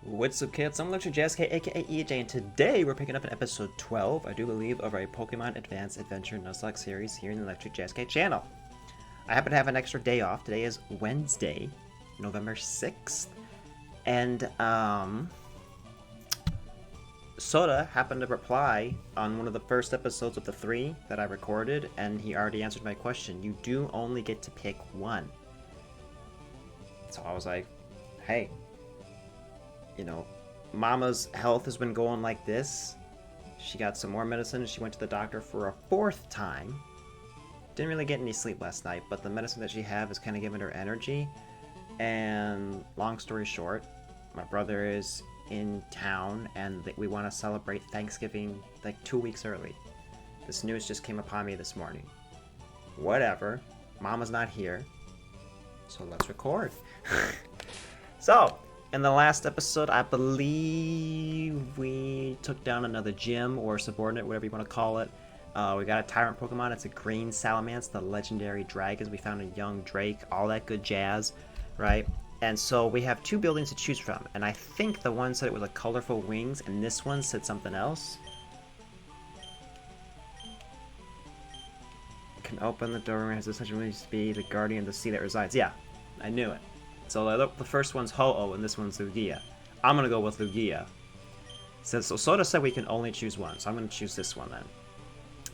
What's up, kids? I'm ElectricJazzcat, aka EJ, and today we're picking up an episode 12, I do believe, of our Pokemon Advanced Adventure Nuzlocke series here in the ElectricJazzcat channel. I happen to have an extra day off. Today is Wednesday, November 6th, and, Soda happened to reply on one of the first episodes of the 3 that I recorded, and he already answered my question. You do only get to pick one. So I was like, hey, you know, Mama's health has been going like this. She got some more medicine and she went to the doctor for a 4th time. Didn't really get any sleep last night, but the medicine that she had is kind of giving her energy. And long story short, my brother is in town and we want to celebrate Thanksgiving like 2 weeks early. This news just came upon me this morning. Whatever, Mama's not here, so let's record. So, in the last episode, I believe we took down another gym or subordinate, whatever you want to call it. We got a Tyrant Pokemon. It's a green Salamence, the legendary dragons. We found a young Drake, all that good jazz, right? And so we have 2 buildings to choose from. And I think the one said it was a colorful wings, and this one said something else. Can open the door and has essentially to be the guardian of the sea that resides. Yeah, I knew it. So the first one's Ho-Oh and this one's Lugia. I'm gonna go with Lugia. So Soda said we can only choose one, so I'm gonna choose this one then.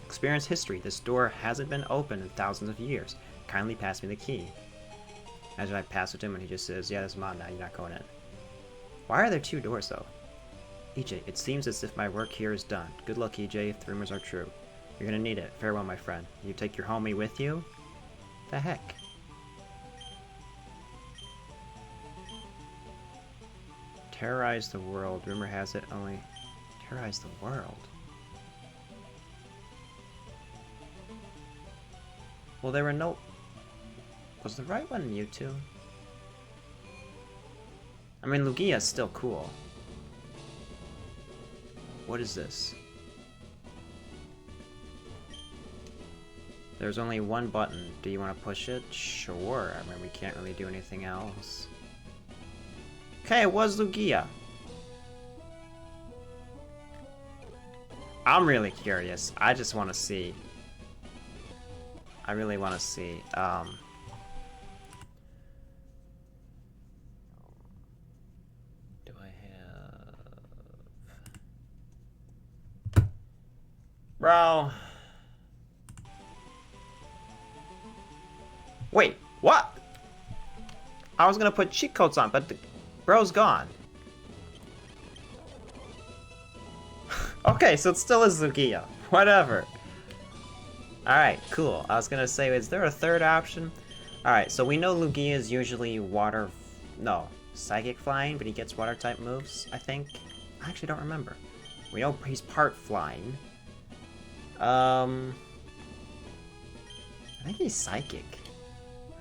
Experience history. This door hasn't been opened in thousands of years. Kindly pass me the key. Imagine I pass it to him and he just says, yeah, that's mine now, you're not going in. Why are there 2 doors though? EJ, it seems as if my work here is done. Good luck, EJ, if the rumors are true. You're gonna need it. Farewell, my friend. You take your homie with you? The heck? Terrorize the world. Rumor has it only terrorize the world. Well, there were no... Was the right one Mewtwo? I mean, Lugia's still cool. What is this? There's only one button. Do you want to push it? Sure. I mean, we can't really do anything else. Okay, it was Lugia. I'm really curious. I just want to see. I really want to see. Do I have... Bro. Wait, what? I was gonna put cheat codes on, but the bro's gone. Okay, so it still is Lugia. Whatever. Alright, cool. I was gonna say, is there a 3rd option? Alright, so we know Lugia is usually water... No, psychic flying, but he gets water type moves, I think. I actually don't remember. We know he's part flying. I think he's psychic.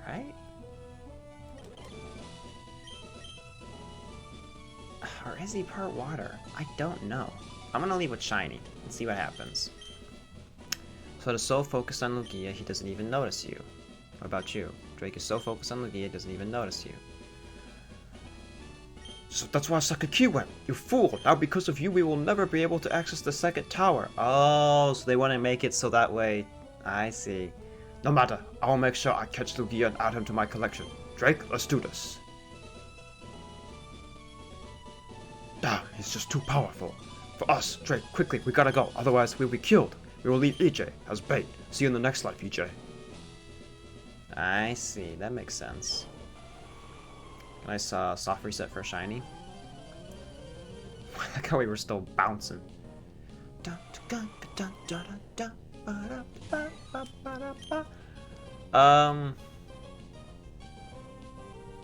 Right? Or is he part water? I don't know. I'm gonna leave with shiny and see what happens. So is so focused on Lugia, he doesn't even notice you. What about you? Drake is so focused on Lugia, he doesn't even notice you. So that's why Psychic Key went, you fool! Now because of you, we will never be able to access the 2nd tower. Oh, so they want to make it so that way... I see. No matter, I'll make sure I catch Lugia and add him to my collection. Drake, let's do this. Damn, he's just too powerful. For us, Drake, quickly, we gotta go, otherwise we'll be killed. We will leave EJ as bait. See you in the next life, EJ. I see, that makes sense. Nice soft reset for a shiny. I like how we were still bouncing.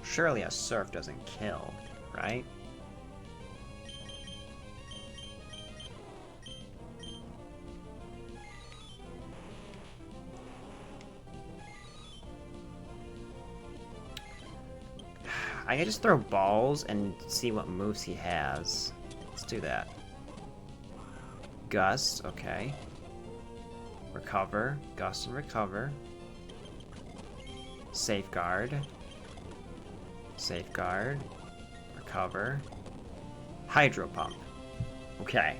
Surely a surf doesn't kill, right? I can just throw balls and see what moves he has. Let's do that. Gust, okay. Recover, Gust and Recover. Safeguard. Safeguard. Recover. Hydro Pump. Okay.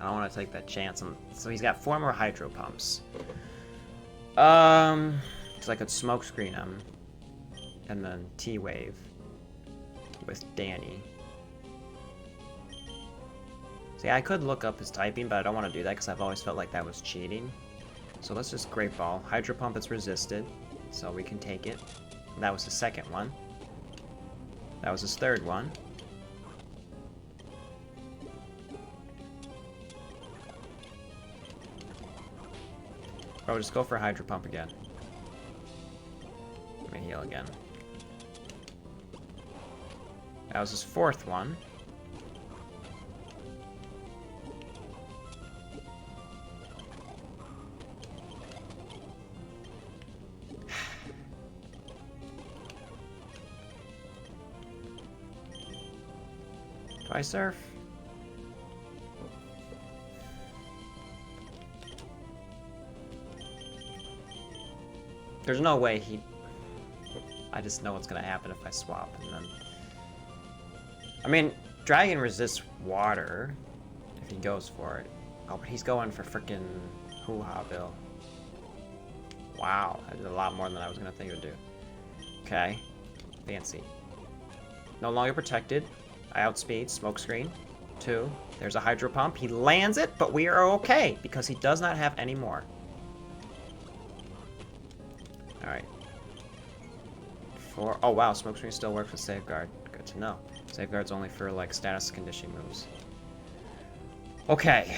I don't want to take that chance. So he's got 4 more Hydro Pumps. Because I could smoke screen him. And then T-Wave. With Danny. See, I could look up his typing, but I don't want to do that because I've always felt like that was cheating. So let's just Great Ball. Hydro Pump is resisted, so we can take it. That was his second one. That was his third one. Bro, just go for Hydro Pump again. Let me heal again. That was his fourth one. Do I surf? There's no way he... I just know what's gonna happen if I swap, and then... I mean, Dragon resists water, if he goes for it. Oh, but he's going for frickin' Hoo-Ha Bill. Wow, I did a lot more than I was gonna think it would do. Okay. Fancy. No longer protected. I outspeed, smokescreen. 2. There's a Hydro Pump. He lands it, but we are okay, because he does not have any more. Alright. 4. Oh wow, smokescreen still works with Safeguard. Good to know. Safeguard's only for, like, status condition moves. Okay.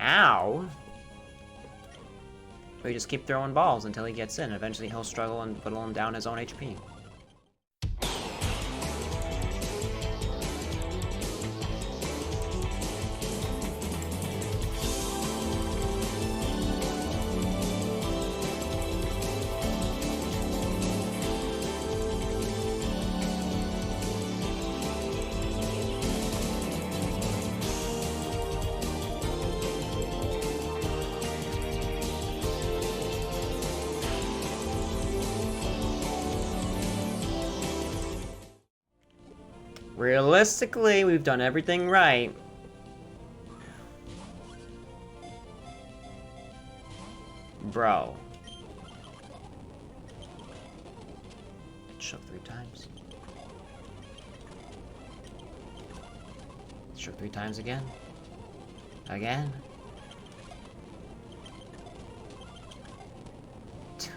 Ow! We just keep throwing balls until he gets in. Eventually he'll struggle and whittle him down his own HP. Realistically, we've done everything right. Bro. It shook 3 times. It shook 3 times again. Again. Dude.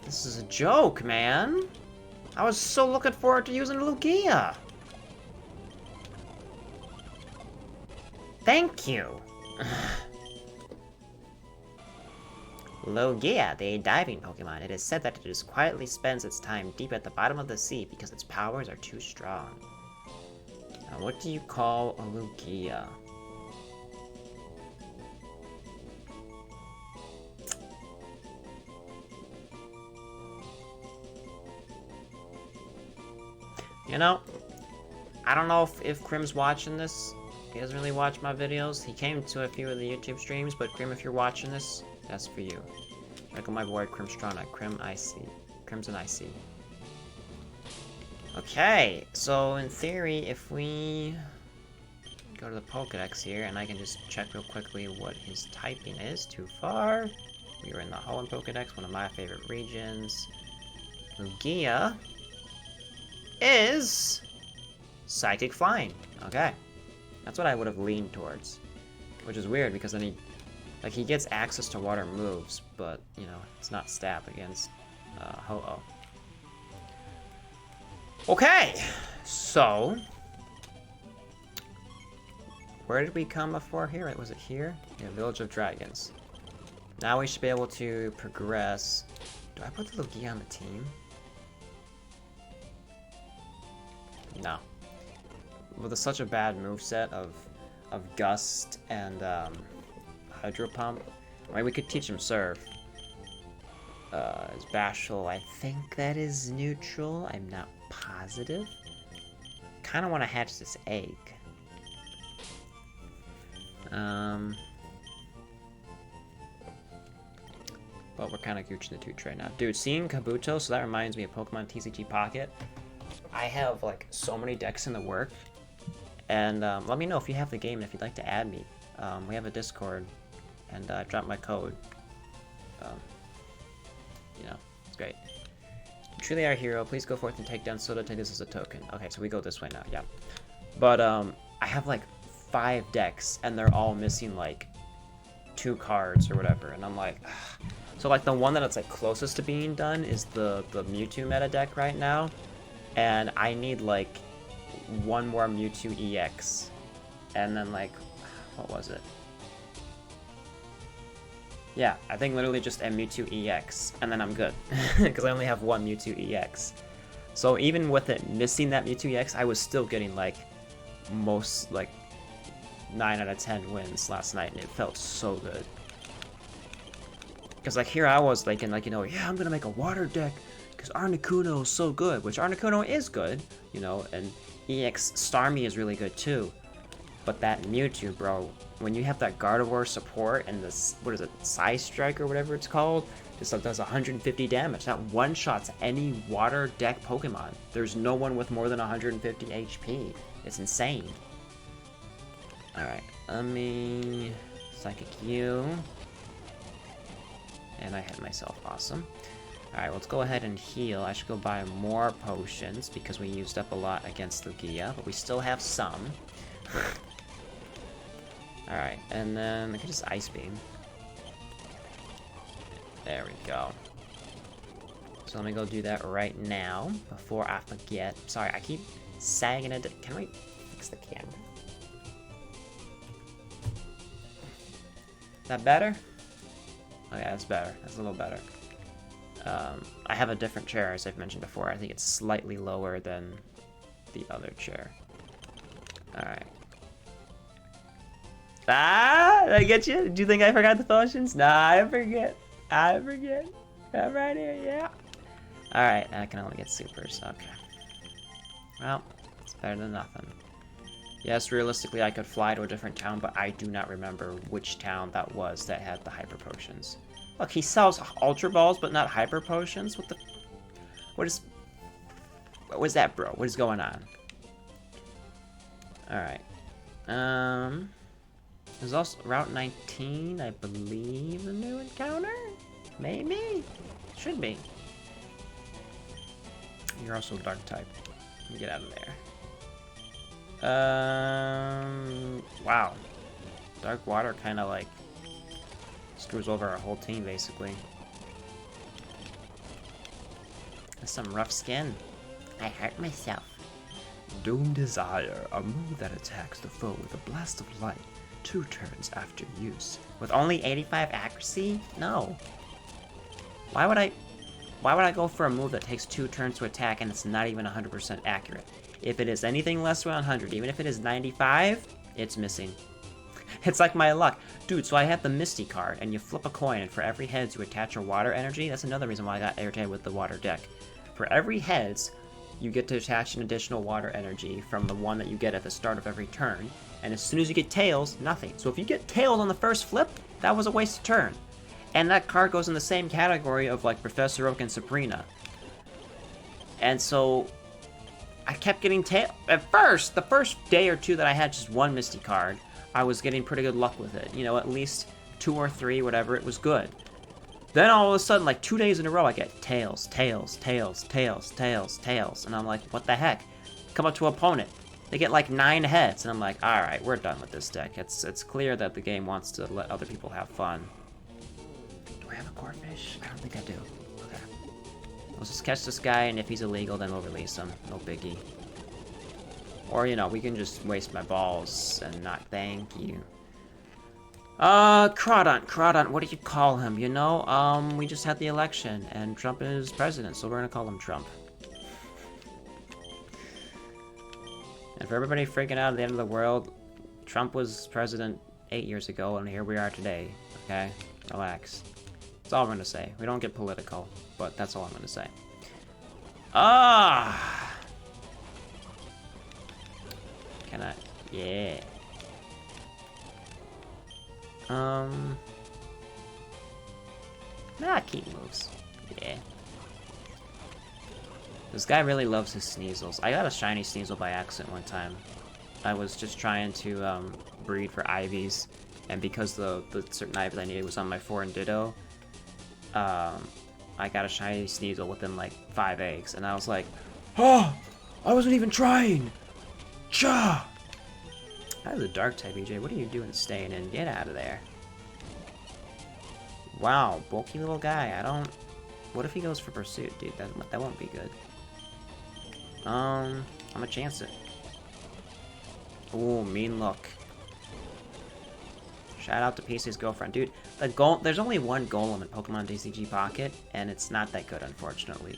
This is a joke, man. I was so looking forward to using Lugia. Thank you. Lugia, the diving Pokemon. It is said that it just quietly spends its time deep at the bottom of the sea because its powers are too strong. Now, what do you call a Lugia? You know, I don't know if Krim's watching this. He doesn't really watch my videos. He came to a few of the YouTube streams, but Krim, if you're watching this, that's for you. Check out my boy Krimstrana, Krim IC. Crimson IC. Okay, so in theory, if we go to the Pokedex here, and I can just check real quickly what his typing is. Too far. We were in the Holland Pokedex, one of my favorite regions. Lugia is Psychic Flying. Okay. That's what I would have leaned towards. Which is weird because then he gets access to water moves, but, you know, it's not stab against Ho-Oh. Okay, so where did we come before here? Was it here? Yeah, Village of Dragons. Now we should be able to progress. Do I put the Lugia on the team? No. With such a bad moveset of Gust and Hydro Pump, I mean, we could teach him Surf. Is Bashful, I think that is neutral. I'm not positive. Kind of want to hatch this egg. But we're kind of gooching the tooch right now. Dude, seeing Kabuto, so that reminds me of Pokemon TCG Pocket. I have, like, so many decks in the work. And let me know if you have the game and if you'd like to add me. We have a Discord. And drop my code. You know, it's great. Truly our hero, please go forth and take down Soda, take this as a token. Okay, so we go this way now, yeah. But, I have, like, 5 decks, and they're all missing, like, 2 cards or whatever, and I'm like, ugh. So, like, the one that it's, like, closest to being done is the Mewtwo meta deck right now, and I need, like, 1 more Mewtwo EX, and then, like, what was it? Yeah, I think literally just a Mewtwo EX, and then I'm good, because I only have 1 Mewtwo EX. So even with it missing that Mewtwo EX, I was still getting, like, most, like, 9 out of 10 wins last night, and it felt so good. Because, like, here I was thinking, like, you know, yeah, I'm gonna make a water deck, because Articuno is so good, which Articuno is good, you know, and EX Starmie is really good, too. But that Mewtwo, bro, when you have that Gardevoir support and this, what is it, Psy Strike or whatever it's called, just like does 150 damage. That one-shots any water deck Pokemon. There's no one with more than 150 HP. It's insane. Alright, let me Psychic you. And I hit myself, awesome. Alright, let's go ahead and heal. I should go buy more potions because we used up a lot against Lugia, but we still have some. Alright, and then I can just Ice Beam. There we go. So let me go do that right now before I forget. Sorry, I keep sagging it. Can we fix the camera? Is that better? Oh yeah, that's better. That's a little better. I have a different chair, as I've mentioned before. I think it's slightly lower than the other chair. Alright. Ah! Did I get you? Did you think I forgot the potions? Nah, I forget. I forget. I'm right here, yeah. Alright, I can only get supers. Okay. Well, it's better than nothing. Yes, realistically, I could fly to a different town, but I do not remember which town that was that had the hyper potions. Look, he sells Ultra Balls, but not hyper potions? What the... What was that, bro? What is going on? Alright. There's also Route 19, I believe, a new encounter? Maybe? Should be. You're also Dark type. Get out of there. Wow. Dark Water kind of like screws over our whole team, basically. That's some rough skin. I hurt myself. Doom Desire, a move that attacks the foe with a blast of light 2 turns after use. With only 85 accuracy? No. Why would I go for a move that takes 2 turns to attack and it's not even 100% accurate? If it is anything less than 100, even if it is 95, it's missing. It's like my luck. Dude, so I have the Misty card, and you flip a coin, and for every heads you attach your water energy. That's another reason why I got irritated with the water deck. For every heads, you get to attach an additional water energy from the one that you get at the start of every turn. And as soon as you get tails, nothing. So if you get tails on the first flip, that was a wasted turn. And that card goes in the same category of like Professor Oak and Sabrina. And so I kept getting tails. At first, the first day or two that I had just one Misty card, I was getting pretty good luck with it. You know, at least 2 or 3, whatever, it was good. Then all of a sudden, like 2 days in a row, I get tails, tails, tails, tails, tails, tails. And I'm like, what the heck? Come up to an opponent. They get like 9 heads. And I'm like, alright, we're done with this deck. It's clear that the game wants to let other people have fun. Do I have a Corphish? I don't think I do. Okay. Let's just catch this guy, and if he's illegal, then we'll release him. No biggie. Or, you know, we can just waste my balls and not thank you. Crawdont, what do you call him, you know? We just had the election, and Trump is president, so we're gonna call him Trump. And for everybody freaking out at the end of the world, Trump was president 8 years ago, and here we are today, okay? Relax. That's all I'm gonna say. We don't get political, but that's all I'm gonna say. Ah! Can I? Yeah. Nah, keep moves. Yeah. This guy really loves his Sneasels. I got a shiny Sneasel by accident one time. I was just trying to breed for Ivies, and because the certain Ivy I needed was on my foreign Ditto, I got a shiny Sneasel within like 5 eggs, and I was like, oh, I wasn't even trying! Cha! That was a dark type, EJ. What are you doing staying in? Get out of there. Wow, bulky little guy. I don't... What if he goes for Pursuit, dude? That won't be good. I'm gonna chance it. Ooh, mean look. Shout out to PC's girlfriend. Dude, there's only one golem in Pokemon TCG Pocket, and it's not that good, unfortunately.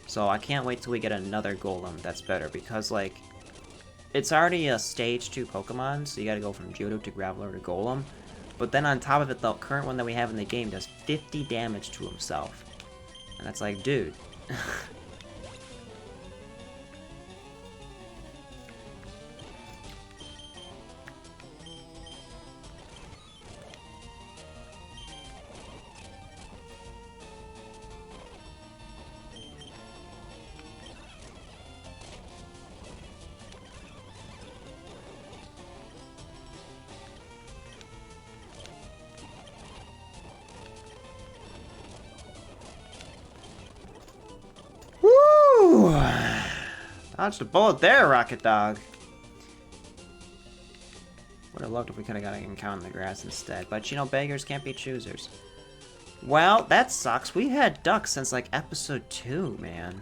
So I can't wait till we get another golem that's better, because, like, it's already a Stage 2 Pokemon, so you gotta go from Geodude to Graveler to Golem. But then on top of it, the current one that we have in the game does 50 damage to himself. And that's like, dude. Dodged a bullet there, Rocket Dog. Would have loved if we could have got an encounter in the grass instead. But, you know, beggars can't be choosers. Well, that sucks. We had ducks since, like, episode 2, man.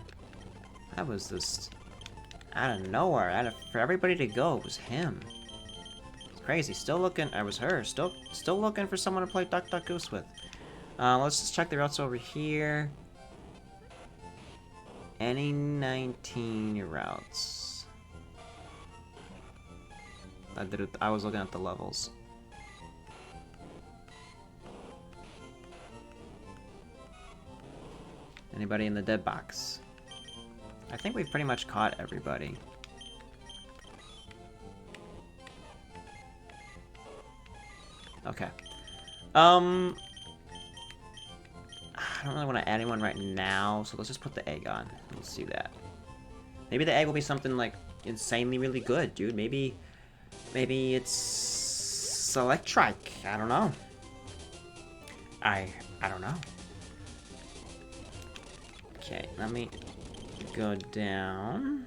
That was just out of nowhere. For everybody to go, it was him. It's crazy. Still looking... It was her. Still looking for someone to play Duck Duck Goose with. Let's just check the routes over here. Any 19 routes. I was looking at the levels. Anybody in the dead box? I think we've pretty much caught everybody. Okay. I don't really want to add anyone right now, so let's just put the egg on. Let's see that. Maybe the egg will be something, like, insanely really good, dude. Maybe it's Electric. I don't know. I don't know. Okay, let me go down.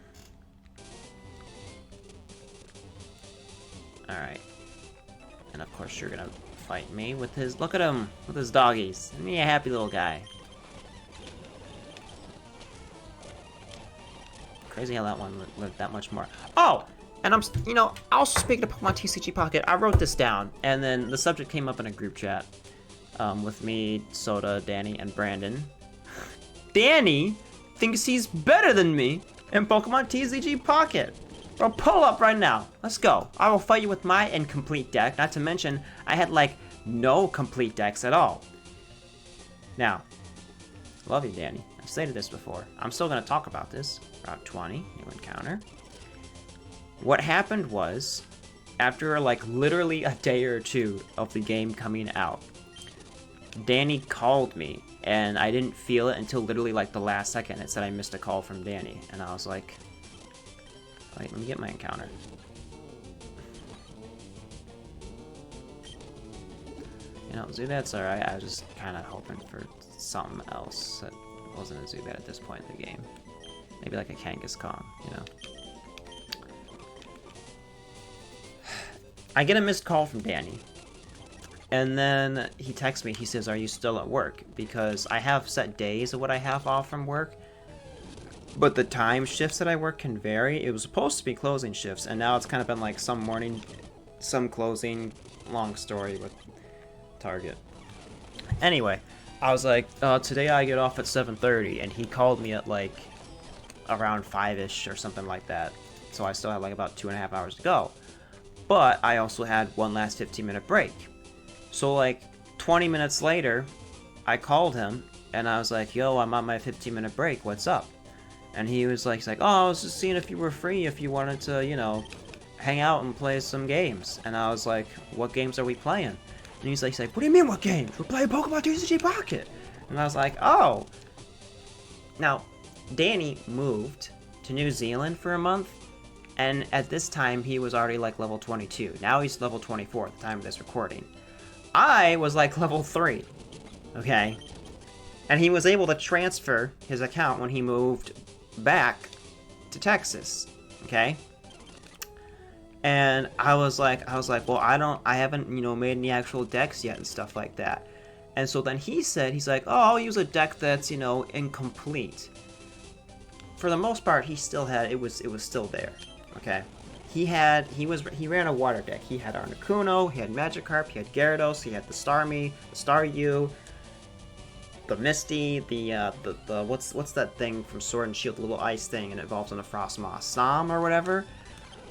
Alright. And of course you're gonna fight me with his... Look at him! With his doggies. Isn't he a happy little guy? Crazy how that one lived that much more. Oh! And I'm... You know, also speaking of Pokemon TCG Pocket, I wrote this down, and then the subject came up in a group chat. With me, Soda, Danny, and Brandon. Danny thinks he's better than me in Pokemon TCG Pocket! Bro, pull up right now. Let's go. I will fight you with my incomplete deck. Not to mention, I had, like, no complete decks at all. Now, love you, Danny. I've stated this before. I'm still going to talk about this. Route 20, new encounter. What happened was, after, like, literally a day or two of the game coming out, Danny called me, and I didn't feel it until literally, like, the last second. It said I missed a call from Danny, and I was like... Wait, let me get my encounter. You know, Zubat's alright. I was just kind of hoping for something else that wasn't a Zubat at this point in the game. Maybe like a Kangaskhan, you know? I get a missed call from Danny. And then he texts me. He says, are you still at work? Because I have set days of what I have off from work. But the time shifts that I work can vary. It was supposed to be closing shifts, and now it's kind of been like some morning, some closing, long story with Target. Anyway, I was like, today I get off at 7:30, and he called me at like around 5-ish or something like that. So I still had like about 2.5 hours to go. But I also had one last 15-minute break. So like 20 minutes later, I called him, and I was like, yo, I'm on my 15-minute break, what's up? And he was like, oh, I was just seeing if you were free, if you wanted to, you know, hang out and play some games. And I was like, what games are we playing? And he's like, what do you mean what games? We're playing Pokemon TCG Pocket. And I was like, oh. Now, Danny moved to New Zealand for a month, and at this time, he was already like level 22. Now he's level 24 at the time of this recording. I was like level 3, okay? And he was able to transfer his account when he moved back to Texas, okay? And I was like, well, I haven't, you know, made any actual decks yet and stuff like that. And so then he's like, oh, I'll use a deck that's, you know, incomplete. For the most part, he still had, it was still there, okay? He ran a water deck. He had Articuno, he had Magikarp, he had Gyarados, he had the Starmie, the Staryu, the Misty, the what's that thing from Sword and Shield, the little ice thing, and it evolves into Frostmoss, Som or whatever.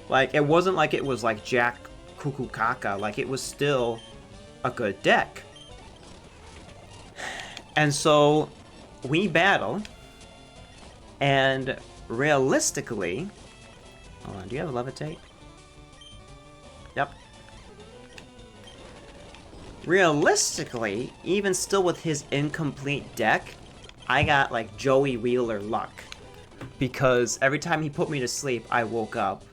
Like, it wasn't like it was like Jack Cuckoo Kaka, like it was still a good deck. And so we battle, and realistically, hold on, do you have a levitate? Yep. Realistically, even still with his incomplete deck, I got like Joey Wheeler luck. Because every time he put me to sleep, I woke up.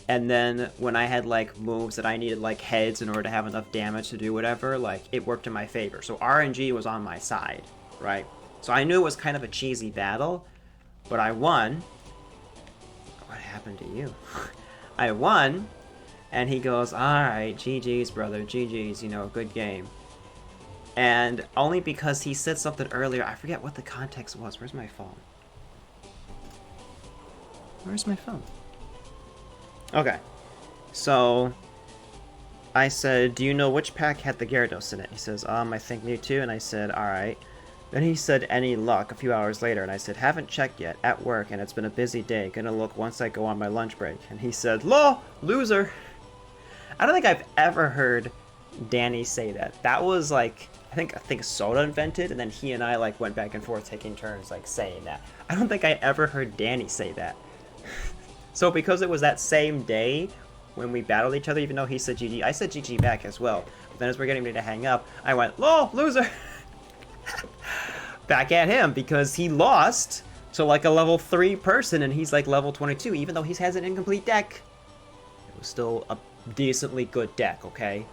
And then when I had like moves that I needed like heads in order to have enough damage to do whatever, like it worked in my favor. So RNG was on my side, right? So I knew it was kind of a cheesy battle, but I won. What happened to you? I won, and he goes, alright, GG's, brother, GG's, you know, good game. And only because he said something earlier, I forget what the context was. Where's my phone? Where's my phone? Okay, so I said, do you know which pack had the Gyarados in it? He says, I think Mewtwo, and I said, alright. Then he said, any luck, a few hours later, and I said, haven't checked yet, at work, and it's been a busy day, gonna look once I go on my lunch break. And he said, lol, loser. I don't think I've ever heard Danny say that. That was like, I think Soda invented, and then he and I like went back and forth taking turns like saying that. I don't think I ever heard Danny say that. So because it was that same day when we battled each other, even though he said GG, I said GG back as well. But then as we're getting ready to hang up, I went, lol, loser! Back at him, because he lost to like a level 3 person, and he's like level 22, even though he has an incomplete deck. It was still a decently good deck, okay?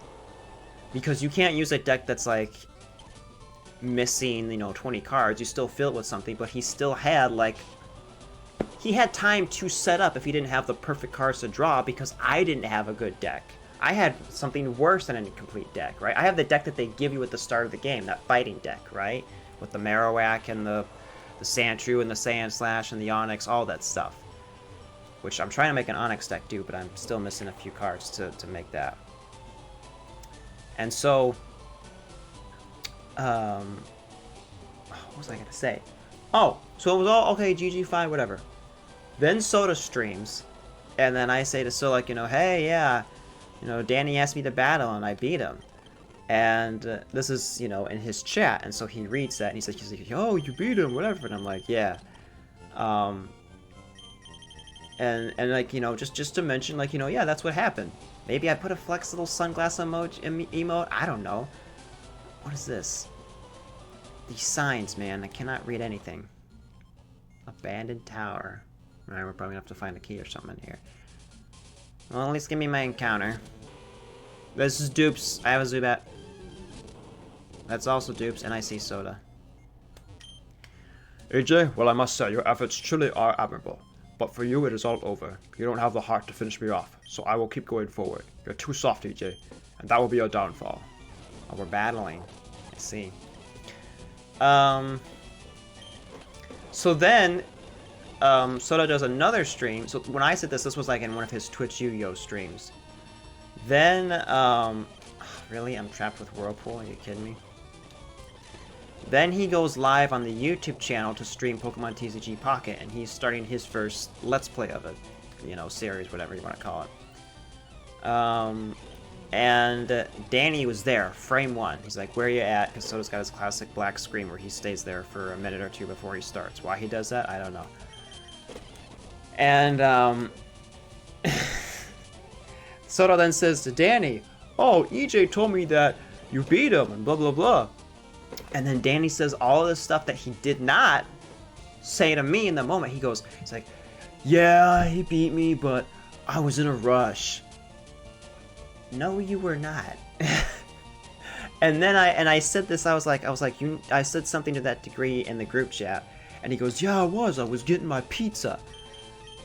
Because you can't use a deck that's like missing, you know, 20 cards. You still fill it with something, but he still had like, he had time to set up if he didn't have the perfect cards to draw, because I didn't have a good deck. I had something worse than an incomplete deck, right? I have the deck that they give you at the start of the game, that fighting deck, right? With the Marowak and the Sandshrew and the Sandslash and the Onix, all that stuff. Which I'm trying to make an Onix deck do, but I'm still missing a few cards to make that. And so, what was I going to say? Oh, so it was all, okay, GG, fine, whatever. Then Soda streams, and then I say to Soda, like, you know, hey, yeah, you know, Danny asked me to battle, and I beat him. And this is, you know, in his chat, and so he reads that, and he's like, oh, you beat him, whatever, and I'm like, yeah. And like, you know, just to mention, like, you know, yeah, that's what happened. Maybe I put a flex little sunglass emote, I don't know. What is this? These signs, man, I cannot read anything. Abandoned tower. Alright, we're probably gonna have to find a key or something in here. Well, at least give me my encounter. This is Dupes. I have a Zubat. That's also Dupes, and I see Soda. AJ, well, I must say, your efforts truly are admirable. But for you, it is all over. You don't have the heart to finish me off, so I will keep going forward. You're too soft, AJ, and that will be your downfall. Oh, we're battling. I see. So then, Soda does another stream. So when I said this was like in one of his Twitch Yu-Gi-Oh streams. Then, really? I'm trapped with Whirlpool? Are you kidding me? Then he goes live on the YouTube channel to stream Pokemon TCG Pocket, and he's starting his first Let's Play of it. You know, series, whatever you want to call it. And Danny was there, frame 1. He's like, where you at? Because Soda's got his classic black screen where he stays there for a minute or two before he starts. Why he does that, I don't know. And Soda then says to Danny, oh, EJ told me that you beat him and blah blah blah. And then Danny says all of this stuff that he did not say to me in the moment. He's like, yeah, he beat me, but I was in a rush. No, you were not. And then I said this, I said something to that degree in the group chat, and he goes, yeah, I was getting my pizza.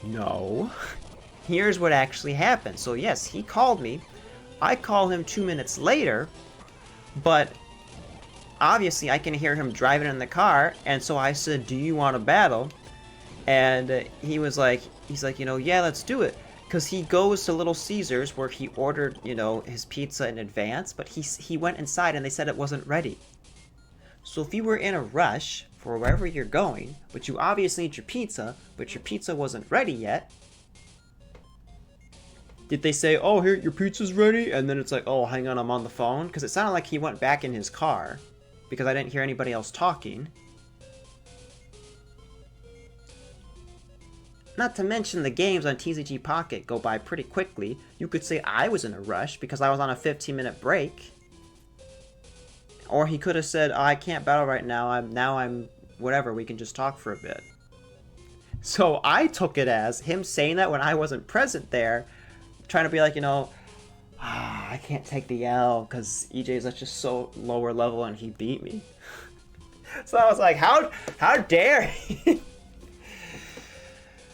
No. Here's what actually happened. So yes, he called me. I call him 2 minutes later, but obviously I can hear him driving in the car, and so I said, do you want to battle? And he's like, yeah, let's do it. Because he goes to Little Caesars where he ordered, his pizza in advance, but he went inside and they said it wasn't ready. So if you were in a rush for wherever you're going, but you obviously need your pizza, but your pizza wasn't ready yet, did they say, oh, here, your pizza's ready? And then it's like, oh, hang on, I'm on the phone? Because it sounded like he went back in his car, because I didn't hear anybody else talking. Not to mention the games on TCG Pocket go by pretty quickly. You could say I was in a rush because I was on a 15-minute break. Or he could have said, oh, I can't battle right now. I'm whatever, we can just talk for a bit. So I took it as him saying that when I wasn't present there, trying to be like, I can't take the L because EJ is just so lower level and he beat me. So I was like, how dare he?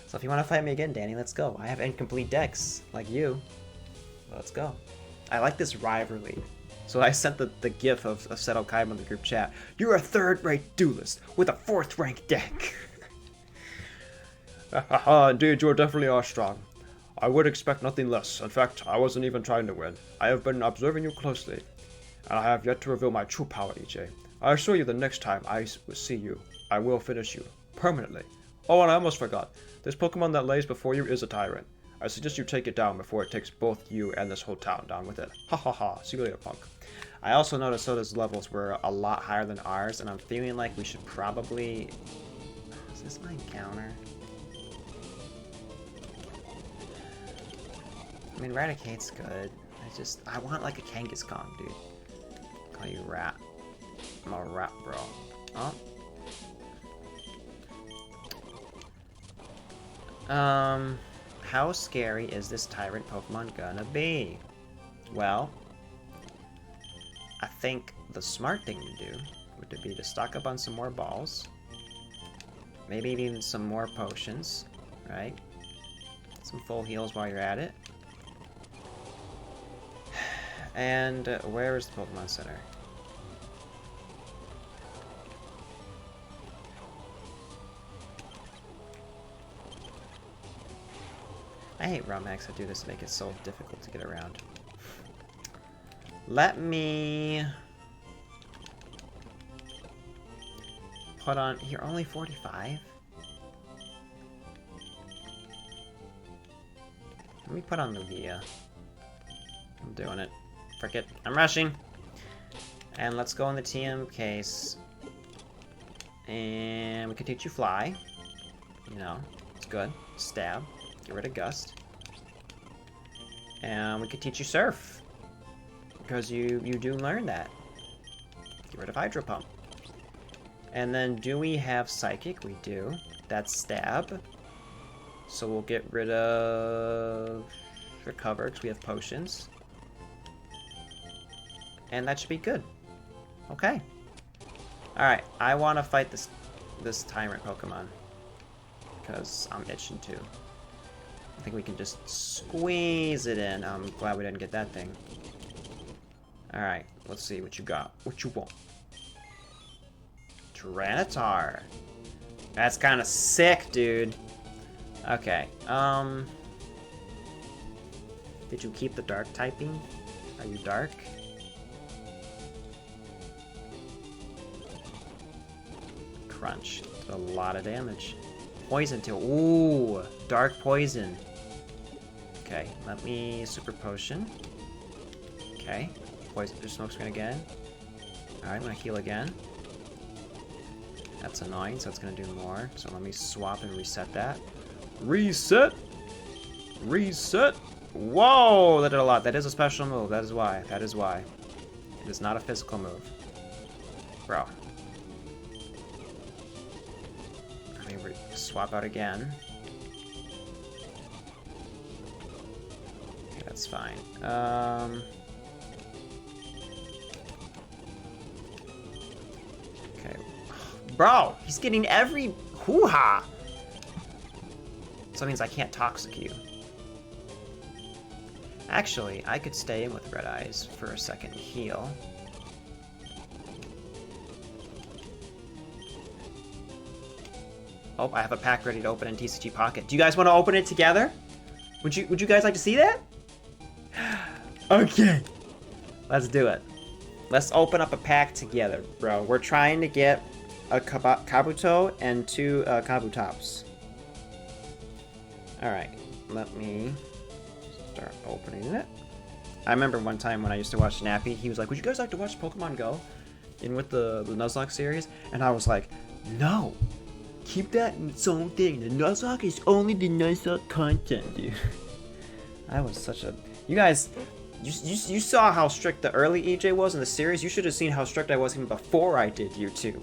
So if you want to fight me again, Danny, let's go. I have incomplete decks, like you. Let's go. I like this rivalry. So I sent the gif of Seto Kaiba in the group chat. You're a third-rate duelist with a fourth-rank deck. Haha, indeed, you definitely are strong. I would expect nothing less. In fact, I wasn't even trying to win. I have been observing you closely, and I have yet to reveal my true power, EJ. I assure you the next time I see you, I will finish you. Permanently. Oh, and I almost forgot. This Pokemon that lays before you is a tyrant. I suggest you take it down before it takes both you and this whole town down with it. Ha ha ha. See you later, punk. I also noticed Soda's levels were a lot higher than ours, and I'm feeling like we should probably... Is this my encounter? I mean, Raticate's good. I want like a Kangaskhan, dude. Call you Rat. I'm a Rat, bro. Oh. How scary is this tyrant Pokemon gonna be? Well, I think the smart thing to do would be to stock up on some more balls. Maybe even some more potions, right? Some full heals while you're at it. And where is the Pokemon Center? I hate ROM hacks that do this to make it so difficult to get around. Let me put on... You're only 45? Let me put on Lugia. I'm doing it. Frick it. I'm rushing! And let's go in the TM case. And we can teach you Fly. It's good. Stab. Get rid of Gust. And we could teach you Surf. Because you do learn that. Get rid of Hydro Pump. And then do we have Psychic? We do. That's Stab. So we'll get rid of Recover because we have Potions. And that should be good. Okay. Alright, I want to fight this Tyrant Pokemon. Because I'm itching to. I think we can just squeeze it in. I'm glad we didn't get that thing. Alright, let's see what you got. What you want? Tyranitar. That's kind of sick, dude. Okay, did you keep the dark typing? Are you dark? Crunch. Did a lot of damage. Poison too. Ooh, dark poison. Okay, let me super potion. Okay. Poison through smoke screen again. Alright, I'm gonna heal again. That's annoying, so it's gonna do more. So let me swap and reset that. Reset! Reset! Whoa! That did a lot. That is a special move. That is why. That is why. It is not a physical move. Bro. Let me swap out again. Okay, that's fine. Okay. Bro! He's getting every hoo-ha! So that means I can't toxic you. Actually, I could stay in with Red Eyes for a second and heal. Oh, I have a pack ready to open in TCG Pocket. Do you guys want to open it together? Would you guys like to see that? Okay. Let's do it. Let's open up a pack together, bro. We're trying to get a Kabuto and 2 Kabutops. Alright, let me start opening it. I remember one time when I used to watch Snappy, he was like, would you guys like to watch Pokemon Go? In with the Nuzlocke series? And I was like, no! Keep that in its own thing. The Nuzlocke is only the Nuzlocke content, dude. I was such a... You guys, you saw how strict the early EJ was in the series. You should have seen how strict I was even before I did you two.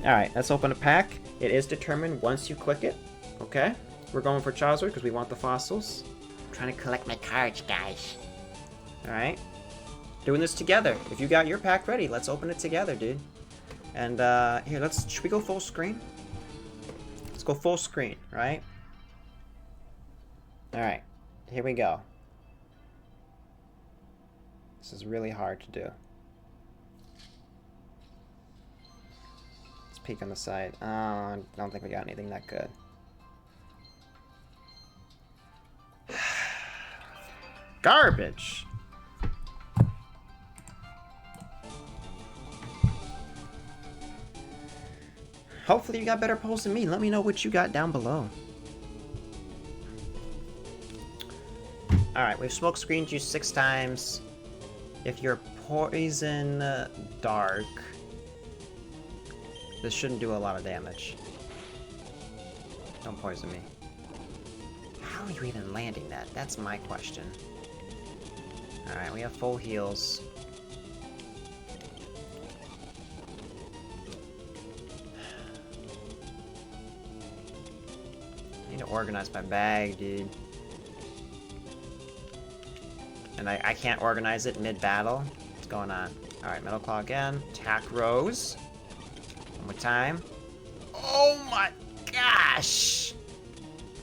Alright, let's open a pack. It is determined once you click it. Okay? We're going for Charizard because we want the fossils. I'm trying to collect my cards, guys. Alright. Doing this together. If you got your pack ready, let's open it together, dude. And, here, should we go full screen? Let's go full screen, right? Alright. Here we go. This is really hard to do. Let's peek on the side. I don't think we got anything that good. Garbage! Hopefully you got better polls than me. Let me know what you got down below. Alright, we've smoke screened you 6 times. If you're poison dark, this shouldn't do a lot of damage. Don't poison me. How are you even landing that? That's my question. Alright, we have full heals. I need to organize my bag, dude. And I can't organize it mid-battle. What's going on? Alright, Metal Claw again. Attack Rose. One more time. Oh my gosh!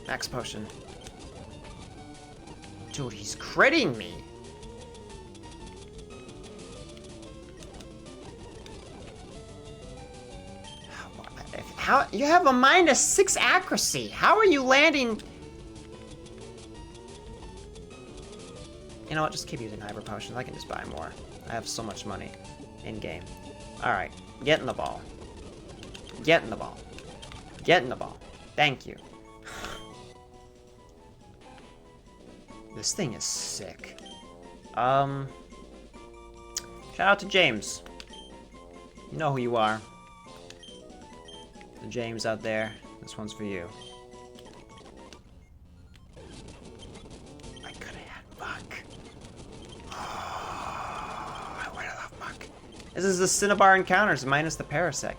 Max Potion. Dude, he's critting me! How you have a -6 accuracy? How are you landing? You know what? Just keep using Hyper Potions. I can just buy more. I have so much money in game. All right, get in the ball. Get in the ball. Get in the ball. Thank you. This thing is sick. Shout out to James. You know who you are. The James out there. This one's for you. I could have had Muck. Oh, I would have loved Muck. This is the Cinnabar encounters minus the Parasect.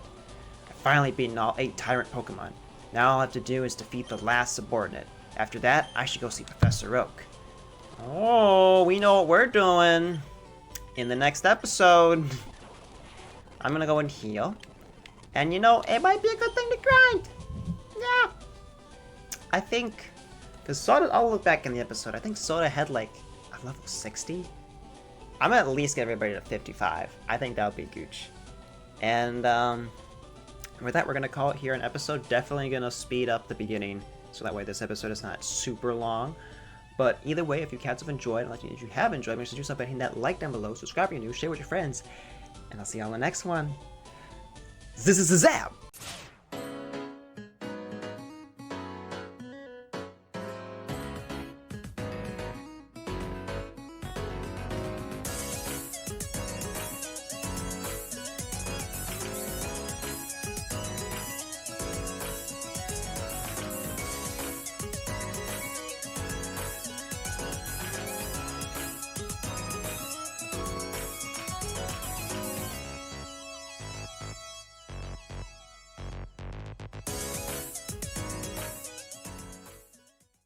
I've finally beaten all 8 Tyrant Pokemon. Now all I have to do is defeat the last subordinate. After that, I should go see Professor Oak. Oh, we know what we're doing. In the next episode, I'm gonna go and heal. And you know, it might be a good thing to grind. Yeah. I think, because Soda, I'll look back in the episode, I think Soda had like a level 60. I'm gonna at least get everybody to 55. I think that would be gooch. And with that, we're gonna call it here an episode. Definitely gonna speed up the beginning, so that way this episode is not super long. But either way, if you cats have enjoyed, like if you have enjoyed, make sure to do something by hitting that like down below, subscribe if you're new, share with your friends, and I'll see you on the next one. This is a Zap!